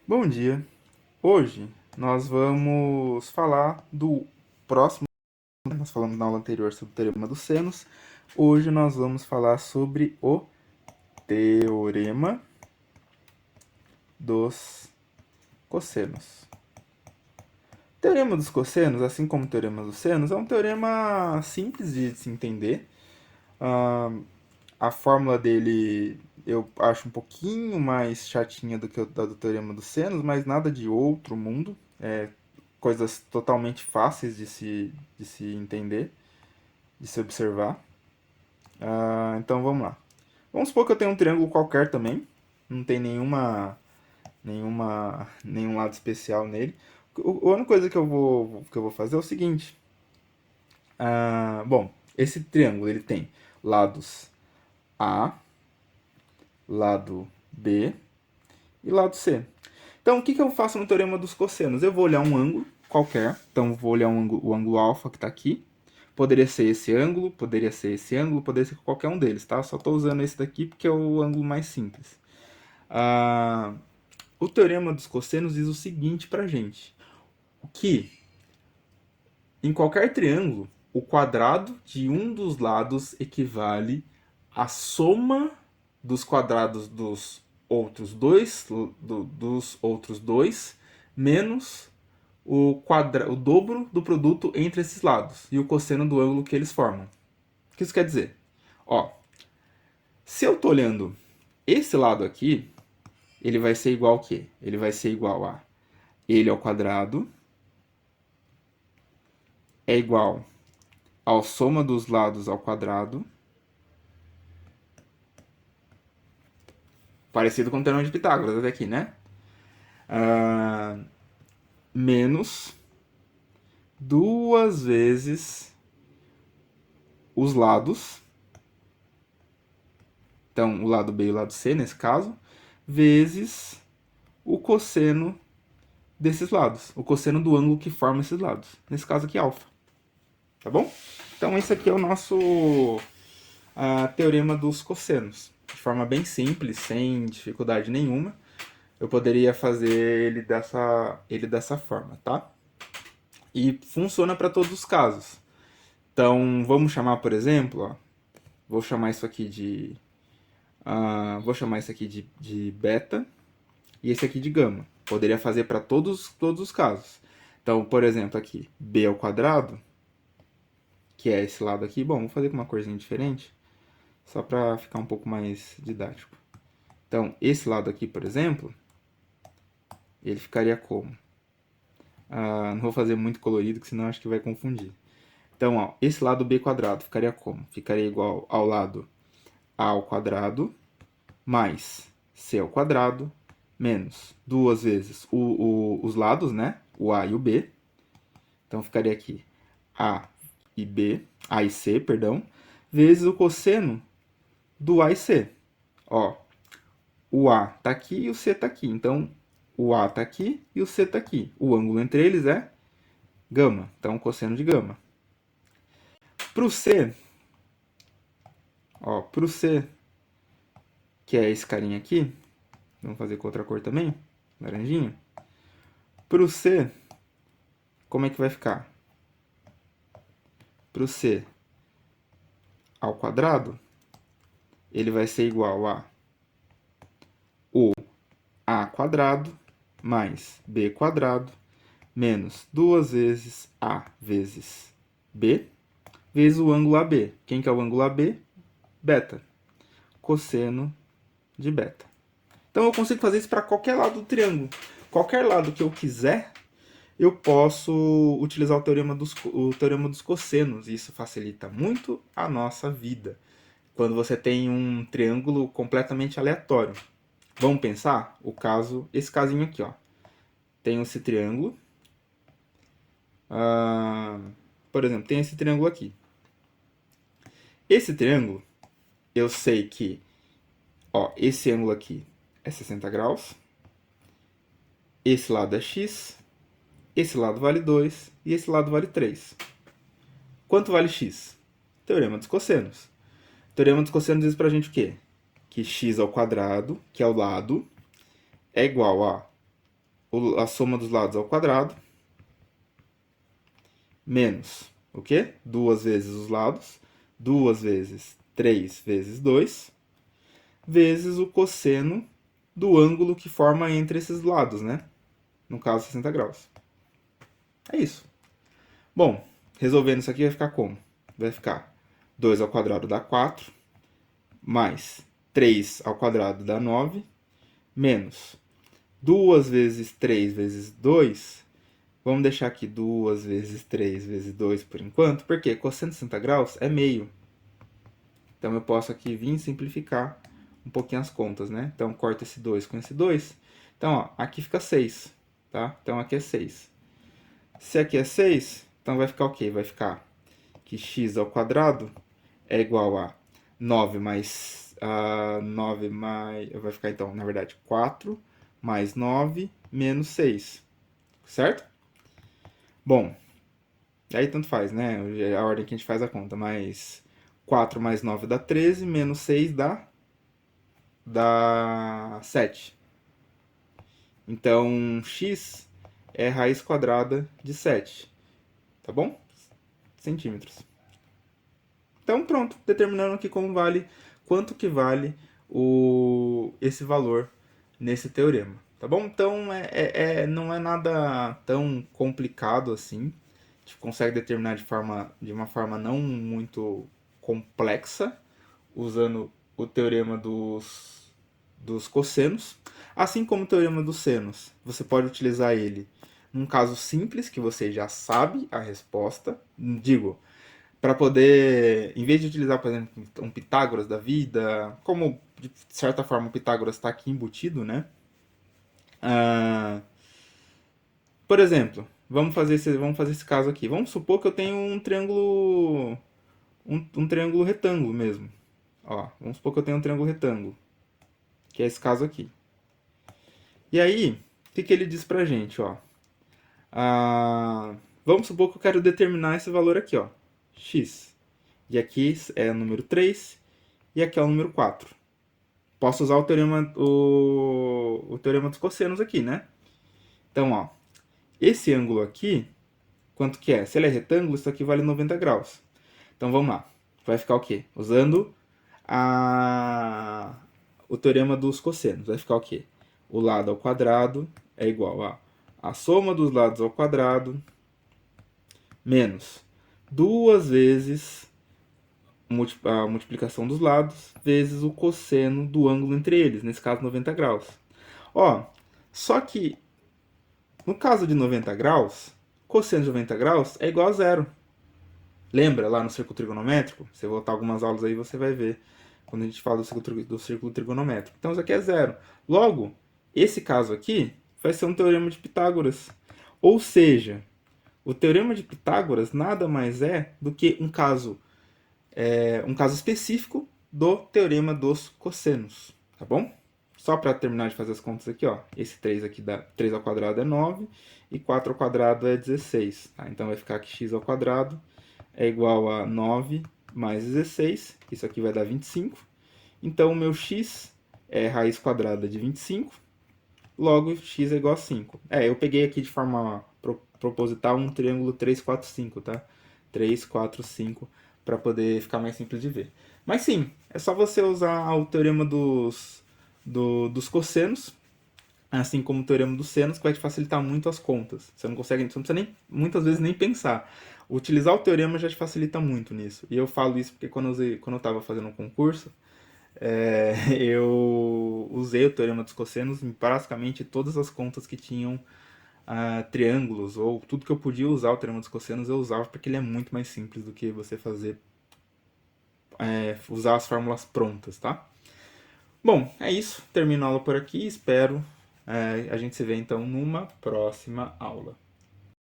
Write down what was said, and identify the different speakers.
Speaker 1: Bom dia! Hoje nós vamos falar do próximo. Nós falamos na aula anterior sobre o teorema dos senos. Hoje nós vamos falar sobre o teorema dos cossenos. O teorema dos cossenos, assim como o teorema dos senos, é um teorema simples de se entender. Ah, a fórmula dele eu acho um pouquinho mais chatinha do que a do teorema dos senos, mas nada de outro mundo. Coisas totalmente fáceis de se entender, de se observar. Então vamos lá. Vamos supor que eu tenho um triângulo qualquer também, não tem nenhum lado especial nele. A única coisa que eu vou fazer é o seguinte. Bom, esse triângulo ele tem lados A, lado B e lado C. Então, o que eu faço no teorema dos cossenos? Eu vou olhar um ângulo qualquer. Então, vou olhar o ângulo alfa que está aqui. Poderia ser esse ângulo, poderia ser esse ângulo, poderia ser qualquer um deles, tá? Só estou usando esse daqui porque é o ângulo mais simples. O teorema dos cossenos diz o seguinte pra gente. Que em qualquer triângulo, o quadrado de um dos lados equivale à soma dos quadrados dos outros dois menos o dobro do produto entre esses lados e o cosseno do ângulo que eles formam. O que isso quer dizer? Ó, se eu estou olhando esse lado aqui, ele vai ser igual ao quê? Ele vai ser igual a ele ao quadrado é igual ao soma dos lados ao quadrado, parecido com o teorema de Pitágoras até aqui, né? Menos duas vezes os lados, então o lado B e o lado C nesse caso, vezes o cosseno desses lados, o cosseno do ângulo que forma esses lados, nesse caso aqui alfa, tá bom? Então esse aqui é o nosso teorema dos cossenos, de forma bem simples, sem dificuldade nenhuma. Eu poderia fazer ele dessa forma, tá? E funciona para todos os casos. Então, vamos chamar, por exemplo, ó, vou chamar isso aqui de beta e esse aqui de gama. Poderia fazer para todos os casos. Então, por exemplo, aqui, b ao quadrado, que é esse lado aqui. Bom, vou fazer com uma corzinha diferente, só para ficar um pouco mais didático. Então, esse lado aqui, por exemplo, ele ficaria como? Não vou fazer muito colorido, que senão acho que vai confundir. Então, ó, esse lado b quadrado ficaria como? Ficaria igual ao lado a ao quadrado mais c ao quadrado menos duas vezes os lados, né? O a e o b. Então, ficaria aqui a e c, perdão, vezes o cosseno do a e c. Ó, o a tá aqui e o c tá aqui. Então, o a tá aqui e o c tá aqui. O ângulo entre eles é gama. Então, cosseno de gama. Para o C, ó, pro C, que é esse carinha aqui, vamos fazer com outra cor também, laranjinha. Pro C, como é que vai ficar? Pro C ao quadrado, ele vai ser igual a o a quadrado mais b quadrado menos duas vezes a vezes b vezes o ângulo AB. Quem que é o ângulo AB? Beta. Cosseno de beta. Então eu consigo fazer isso para qualquer lado do triângulo. Qualquer lado que eu quiser, eu posso utilizar o teorema dos cossenos. E isso facilita muito a nossa vida. Quando você tem um triângulo completamente aleatório. Vamos pensar? Esse casinho aqui, ó. Tem esse triângulo. Por exemplo, tem esse triângulo aqui. Esse triângulo, eu sei que, ó, esse ângulo aqui é 60 graus. Esse lado é x. Esse lado vale 2 e esse lado vale 3. Quanto vale x? Teorema dos cossenos. O teorema dos cossenos diz pra gente o quê? Que x ao quadrado, que é o lado, é igual a a soma dos lados ao quadrado, menos o quê? 2 vezes os lados, 2 vezes 3 vezes 2, vezes o cosseno do ângulo que forma entre esses lados, né? No caso, 60 graus. É isso. Bom, resolvendo isso aqui vai ficar como? Vai ficar 2 ao quadrado dá 4, mais 3 ao quadrado dá 9, menos 2 vezes 3 vezes 2. Vamos deixar aqui 2 vezes 3 vezes 2 por enquanto, porque cosseno de 60 graus é meio. Então eu posso aqui vir simplificar um pouquinho as contas, né? Então corta esse 2 com esse 2. Então, ó, aqui fica 6, tá? Então aqui é 6. Se aqui é 6, então vai ficar o quê? Vai ficar que x ao quadrado é igual a 9 mais... 9 mais... Vai ficar, então, na verdade, 4 mais 9 menos 6. Certo? Bom, aí tanto faz, né? A ordem que a gente faz a conta. Mas 4 mais 9 dá 13, menos 6 dá 7. Então, x é raiz quadrada de 7. Tá bom? Centímetros. Então, pronto. Determinando aqui como vale, quanto que vale esse valor nesse teorema. Tá bom? Então, não é nada tão complicado assim. A gente consegue determinar de uma forma não muito complexa, usando o teorema dos cossenos. Assim como o teorema dos senos, você pode utilizar ele num caso simples, que você já sabe a resposta. Digo, para poder, em vez de utilizar, por exemplo, um Pitágoras da vida, como de certa forma o Pitágoras está aqui embutido, né? Por exemplo, vamos fazer esse caso aqui. Vamos supor que eu tenho um triângulo, um triângulo retângulo mesmo. Ó, vamos supor que eu tenho um triângulo retângulo, que é esse caso aqui. E aí, o que ele diz pra gente, ó? Vamos supor que eu quero determinar esse valor aqui, ó, x. E aqui é o número 3 e aqui é o número 4. Posso usar o teorema dos cossenos aqui, né? Então, ó, esse ângulo aqui, quanto que é? Se ele é retângulo, isso aqui vale 90 graus. Então, vamos lá. Vai ficar o quê? Usando o teorema dos cossenos. Vai ficar o quê? O lado ao quadrado é igual a soma dos lados ao quadrado menos 2 vezes a multiplicação dos lados vezes o cosseno do ângulo entre eles, nesse caso 90 graus. Ó, só que no caso de 90 graus, cosseno de 90 graus é igual a zero. Lembra lá no círculo trigonométrico? Se você voltar algumas aulas aí, você vai ver quando a gente fala do círculo trigonométrico. Então isso aqui é zero. Logo, esse caso aqui vai ser um teorema de Pitágoras. Ou seja, o teorema de Pitágoras nada mais é do que um caso específico do teorema dos cossenos, tá bom? Só para terminar de fazer as contas aqui, ó, esse 3 aqui dá 3 ao quadrado é 9 e 4 ao quadrado é 16. Tá? Então vai ficar que x ao quadrado é igual a 9 mais 16, isso aqui vai dar 25. Então o meu x é raiz quadrada de 25, logo x é igual a 5. Eu peguei aqui de forma proposital um triângulo 3, 4, 5, tá? 3, 4, 5, para poder ficar mais simples de ver. Mas sim, é só você usar o teorema dos cossenos, assim como o teorema dos senos, que vai te facilitar muito as contas. Você não precisa nem, muitas vezes nem pensar. Utilizar o teorema já te facilita muito nisso. E eu falo isso porque quando eu estava fazendo um concurso, eu usei o teorema dos cossenos em praticamente todas as contas que tinham triângulos, ou tudo que eu podia usar o teorema dos cossenos eu usava, porque ele é muito mais simples do que você usar as fórmulas prontas, tá? Bom, é isso. Termino a aula por aqui. Espero a gente se vê então numa próxima aula.